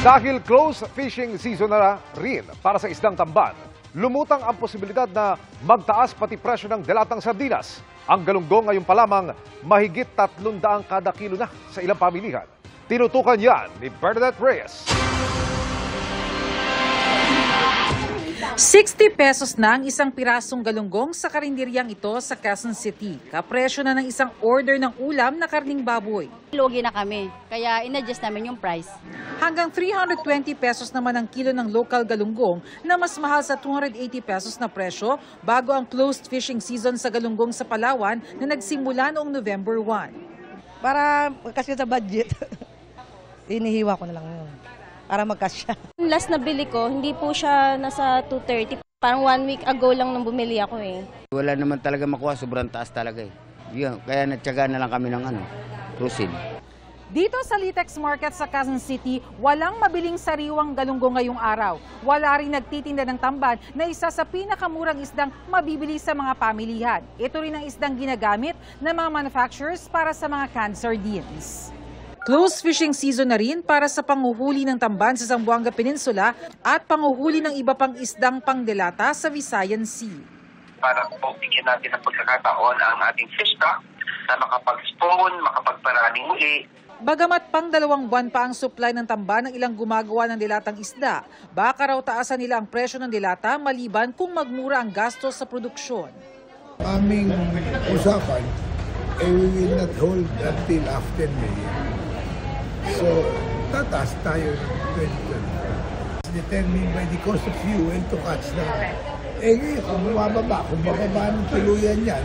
Dahil close fishing season na rin para sa isdang tamban, lumutang ang posibilidad na magtaas pati presyo ng delatang sardinas. Ang galunggong ngayon pa lamang mahigit 300 kada kilo na sa ilang pamilihan. Tinutukan yan ni Bernadette Reyes. 60 pesos na ang isang pirasong galunggong sa karinderyang ito sa Quezon City. Kapresyo na ng isang order ng ulam na karning baboy. Lugi na kami, kaya in-adjust namin yung price. Hanggang 320 pesos naman ang kilo ng local galunggong na mas mahal sa 280 pesos na presyo bago ang closed fishing season sa galunggong sa Palawan na nagsimula noong November 1. Para kasi sa budget, inihiwa ko na lang yun para magkasya. Last na bili ko, hindi po siya nasa 230. Parang 1 week ago lang nung bumili ako eh. Wala naman talaga makuha, sobrang taas talaga eh. Yun, kaya natsaga na lang kami ng cruising. Dito sa Litex Market sa Quezon City, walang mabiling sariwang galunggong ngayong araw. Wala rin nagtitinda ng tamban na isa sa pinakamurang isdang mabibili sa mga pamilihan. Ito rin ang isdang ginagamit ng mga manufacturers para sa mga canned sardines. Close fishing season na rin para sa panguhuli ng tamban sa Zamboanga Peninsula at panguhuli ng iba pang isdang pangdelata sa Visayan Sea. Para po bigyan natin ng pagkakataon ang ating fish stock na makapag-spawn, makapagparaming muli. Bagamat pang 2 buwan pa ang supply ng tamban ng ilang gumagawa ng dilatang isda, baka raw taasan nila ang presyo ng dilata maliban kung magmura ang gastos sa produksyon. Aming usapan, we will not hold until after May. So, tataas tayo ng 2024. Determined by the cost of fuel to catch that. Ngayon, kung bababa ng tuluyan yan,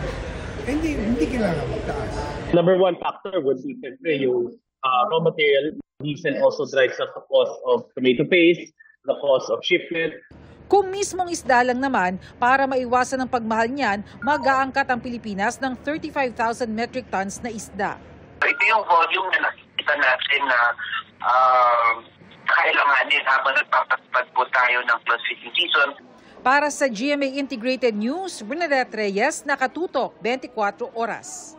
hindi kailangan magtaas. Number one factor would be yung raw material. Diesel also drives up the cost of tomato paste, the cost of shipment. Kung mismong isda lang naman, para maiwasan ang pagmahal niyan, mag-aangkat ang Pilipinas ng 35,000 metric tons na isda. Ito yung volume na nakikita natin na kailanganin habang nagpapatupad po tayo ng close fishing season. Para sa GMA Integrated News, Bernadette Reyes, nakatutok 24 oras.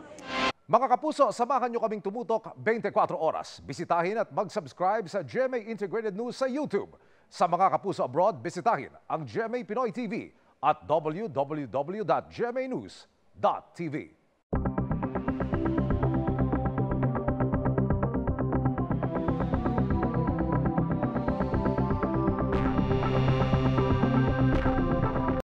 Mga kapuso, samahan nyo kaming tumutok 24 oras. Bisitahin at mag-subscribe sa GMA Integrated News sa YouTube. Sa mga kapuso abroad, bisitahin ang GMA Pinoy TV at www.gmanews.tv.